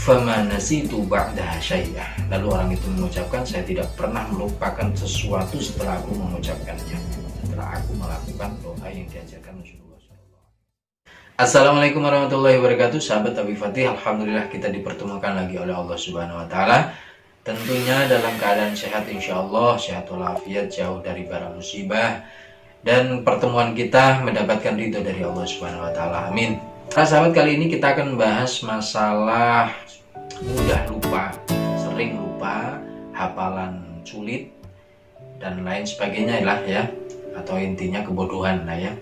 Fama nasitu ba'daha syai'ah. Lalu orang itu mengucapkan, saya tidak pernah melupakan sesuatu setelah aku mengucapkannya, setelah aku melakukan doa yang diajarkan Rasulullah SAW. Assalamualaikum warahmatullahi wabarakatuh. Sahabat Abi Fatih, alhamdulillah kita dipertemukan lagi oleh Allah Subhanahu wa taala. Tentunya dalam keadaan sehat insyaallah, sehat walafiat, jauh dari bara musibah, dan pertemuan kita mendapatkan ridho dari Allah Subhanahu wa taala. Amin. Nah, sahabat, kali ini kita akan membahas masalah mudah lupa, sering lupa, hafalan sulit, dan lain sebagainya lah ya, atau intinya kebodohan lah ya.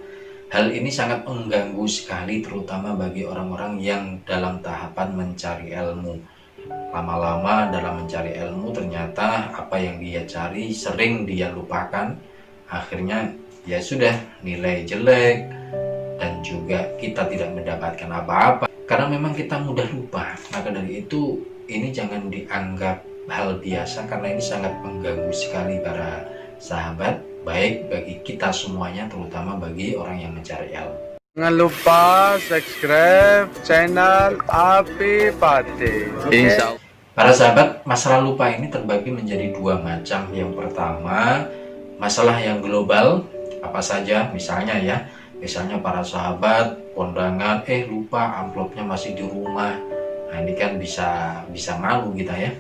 Hal ini sangat mengganggu sekali, terutama bagi orang-orang yang dalam tahapan mencari ilmu. Lama-lama dalam mencari ilmu, ternyata apa yang dia cari sering dia lupakan. Akhirnya ya sudah, nilai jelek, dan juga kita tidak mendapatkan apa-apa karena memang kita mudah lupa. Maka dari itu, ini jangan dianggap hal biasa, karena ini sangat mengganggu sekali para sahabat, baik bagi kita semuanya, terutama bagi orang yang mencari ilmu. Jangan lupa subscribe channel Abi Fatih. Okay? Para sahabat, masalah lupa ini terbagi menjadi dua macam. Yang pertama, masalah yang global, apa saja, misalnya para sahabat kondangan, lupa amplopnya masih di rumah. Nah, ini kan bisa malu kita ya.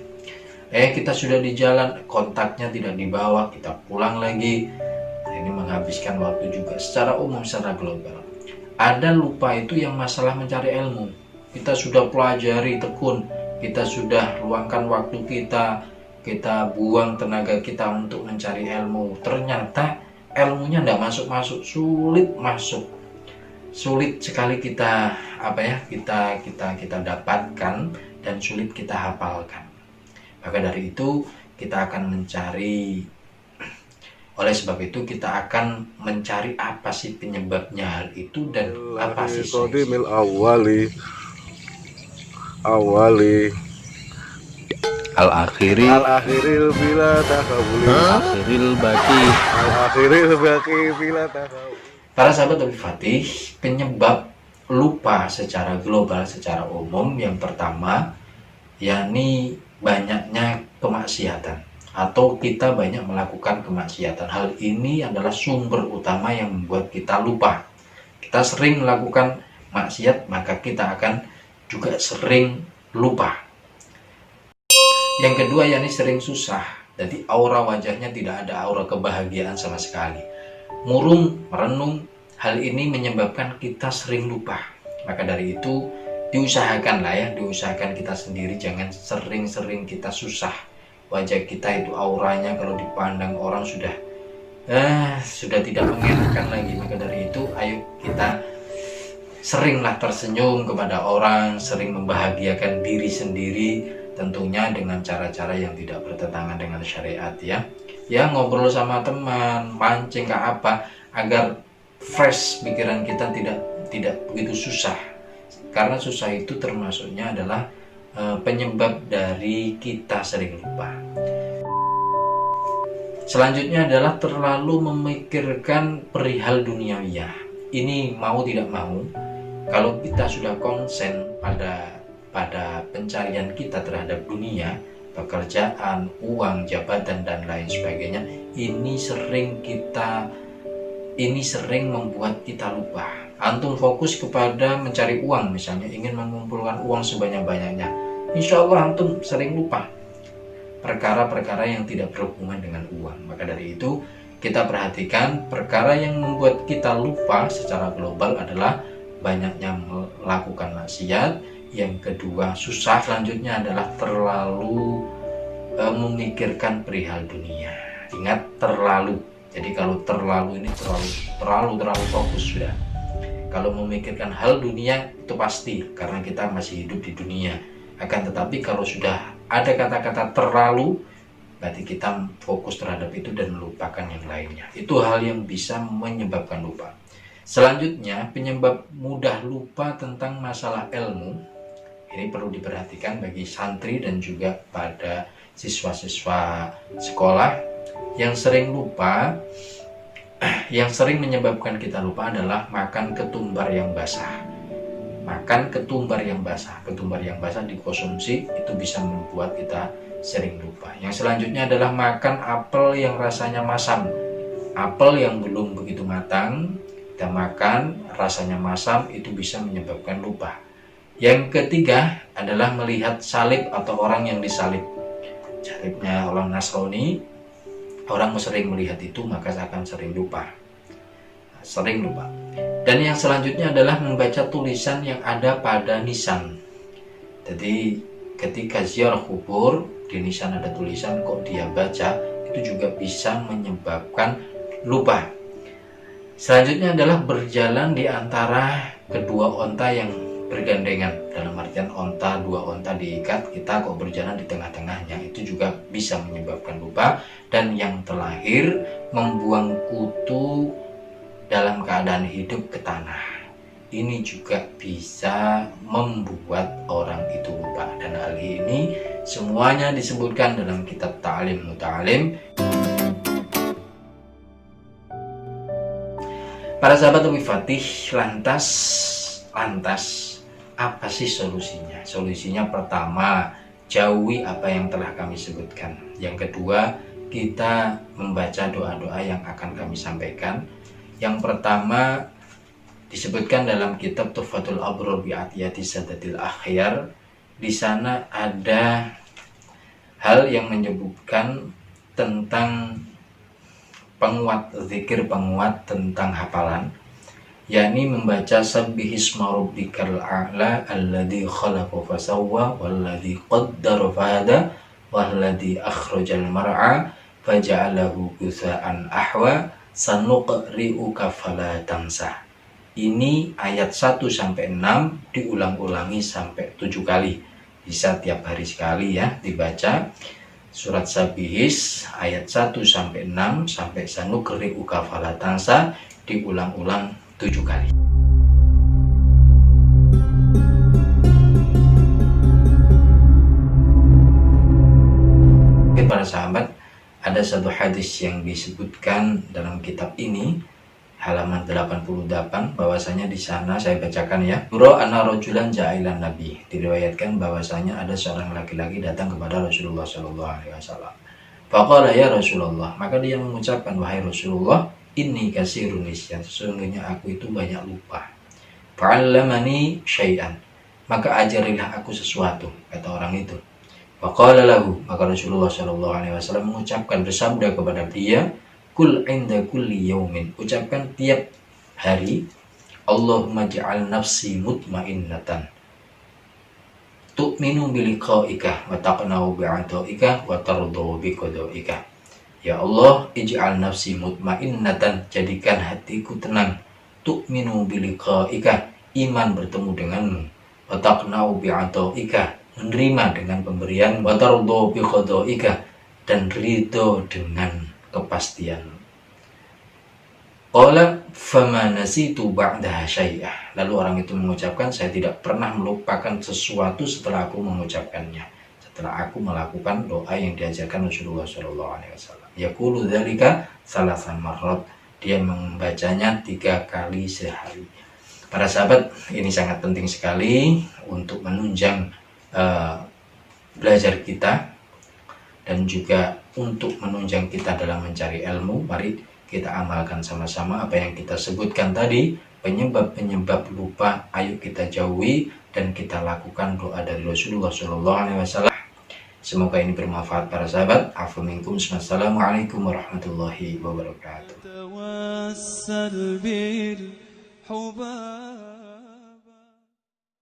Kita sudah di jalan, kontaknya tidak dibawa, kita pulang lagi. Nah, ini menghabiskan waktu juga secara umum, secara global. Ada lupa itu yang masalah mencari ilmu. Kita sudah pelajari tekun, kita sudah luangkan waktu kita buang tenaga kita untuk mencari ilmu. Ternyata ilmunya tidak masuk, sulit sekali kita kita dapatkan, dan sulit kita hafalkan. Maka dari itu kita akan mencari, oleh sebab itu kita akan mencari apa sih penyebabnya hal itu, dan apa sih awali al-akhiril bila takabuli al-akhiril baki bila takabuli. Para sahabat Abi Fatih, penyebab lupa secara global, secara umum, yang pertama yakni banyaknya kemaksiatan, atau kita banyak melakukan kemaksiatan. Hal ini adalah sumber utama yang membuat kita lupa. Kita sering melakukan maksiat, maka kita akan juga sering lupa. Yang kedua yakni sering susah, jadi aura wajahnya tidak ada aura kebahagiaan sama sekali, murung, merenung. Hal ini menyebabkan kita sering lupa. Maka dari itu diusahakan kita sendiri jangan sering-sering kita susah. Wajah kita itu auranya kalau dipandang orang sudah tidak mengenakan lagi. Maka dari itu, ayo kita seringlah tersenyum kepada orang, sering membahagiakan diri sendiri, tentunya dengan cara-cara yang tidak bertentangan dengan syariat ya. Ngobrol sama teman, mancing ke apa, agar fresh pikiran kita, tidak begitu susah. Karena susah itu termasuknya adalah penyebab dari kita sering lupa. Selanjutnya adalah terlalu memikirkan perihal duniawiyah. Ini mau tidak mau, kalau kita sudah konsen pada pencarian kita terhadap dunia, pekerjaan, uang, jabatan, dan lain sebagainya, ini sering membuat kita lupa. Antum fokus kepada mencari uang, misalnya ingin mengumpulkan uang sebanyak-banyaknya, insya Allah antum sering lupa perkara-perkara yang tidak berhubungan dengan uang. Maka dari itu, kita perhatikan perkara yang membuat kita lupa secara global adalah banyaknya melakukan maksiat. Yang kedua, susah. Selanjutnya adalah terlalu memikirkan perihal dunia. Ingat, terlalu. Jadi kalau terlalu ini terlalu fokus sudah. Kalau memikirkan hal dunia itu pasti, karena kita masih hidup di dunia. Akan tetapi kalau sudah ada kata-kata terlalu, berarti kita fokus terhadap itu dan melupakan yang lainnya. Itu hal yang bisa menyebabkan lupa. Selanjutnya, penyebab mudah lupa tentang masalah ilmu. Ini perlu diperhatikan bagi santri dan juga pada siswa-siswa sekolah yang sering lupa. Yang sering menyebabkan kita lupa adalah makan ketumbar yang basah. makan ketumbar yang basah. Ketumbar yang basah dikonsumsi itu bisa membuat kita sering lupa. Yang selanjutnya adalah makan apel yang rasanya masam. Apel yang belum begitu matang kita makan rasanya masam, itu bisa menyebabkan lupa. Yang ketiga adalah melihat salib atau orang yang disalib. Salibnya orang Nasrani, orang sering melihat itu maka akan sering lupa. Dan yang selanjutnya adalah membaca tulisan yang ada pada nisan. Jadi ketika ziarah kubur di nisan ada tulisan, kok dia baca, itu juga bisa menyebabkan lupa. Selanjutnya adalah berjalan di antara kedua onta yang bergandengan. Dalam artian dua onta diikat, kita kok berjalan di tengah-tengahnya, itu juga bisa menyebabkan lupa. Dan yang terakhir, membuang kutu dalam keadaan hidup ke tanah. Ini juga bisa membuat orang itu lupa. Dan hal ini semuanya disebutkan dalam kitab Ta'lim Muta'alim. Para sahabat Abi Fatih, lantas apa sih solusinya? Solusinya pertama, jauhi apa yang telah kami sebutkan. Yang kedua, kita membaca doa-doa yang akan kami sampaikan. Yang pertama disebutkan dalam kitab Tuhfatul Abror bi Atiyati Sadatil Akhyar. Di sana ada hal yang menyebutkan tentang penguat zikir, penguat tentang hafalan, yakni membaca sabbihisma rabbikal a'la alladzi khalaqa fasawwa walladzi qaddara fahada walladzi akhrajal mar'a faja'alahu ghutha'an ahwa sanuqri'uka fala tansa. Ini ayat 1 sampai 6 diulang-ulangi sampai 7 kali. Bisa tiap hari sekali ya dibaca. Surat Sabihis ayat 1 sampai 6 sampai sanuqri'uka fala tansa diulang-ulang 7 kali. Oke para sahabat, ada satu hadis yang disebutkan dalam kitab ini halaman 88, bahwasanya di sana saya bacakan ya. Ura anna rajulan ja'ilan nabi. Diriwayatkan bahwasanya ada seorang laki-laki datang kepada Rasulullah sallallahu alaihi wasallam. Faqala ya Rasulullah, maka dia mengucapkan, wahai Rasulullah, inni kasirun nisyan, sesungguhnya aku itu banyak lupa. Fa'allamani syai'an, maka ajarilah aku sesuatu, kata orang itu. Faqala lahu, maka Rasulullah sallallahu alaihi wasallam mengucapkan, bersabda kepada dia, kul inda kulli yaumin, ucapkan tiap hari, Allahumma ja'al nafsi mutmainnatan tu'minu biliqa'ika wa taqna'u bi'ata'ika wa tardu biqada'ika. Ya Allah, ij'al nafsi mutmainnatan, jadikan hatiku tenang, tu'minu biliqa'ika, iman bertemu denganmu, wa taqna'u bi'ata'ika, menerima dengan pemberian, wa tardu biqada'ika, dan ridho dengan kepastian. Qala fama nasitu ba'daha syai'ah. Lalu orang itu mengucapkan, saya tidak pernah melupakan sesuatu setelah aku mengucapkannya, setelah aku melakukan doa yang diajarkan Rasulullah sallallahu alaihi wasallam. Yaqulu dzalika salasan marrat. Dia membacanya 3 kali sehari. Para sahabat, ini sangat penting sekali untuk menunjang belajar kita dan juga untuk menunjang kita dalam mencari ilmu. Mari kita amalkan sama-sama apa yang kita sebutkan tadi, penyebab-penyebab lupa, ayo kita jauhi dan kita lakukan doa dari Rasulullah SAW. Semoga ini bermanfaat para sahabat. Afu minkum. Assalamualaikum warahmatullahi wabarakatuh.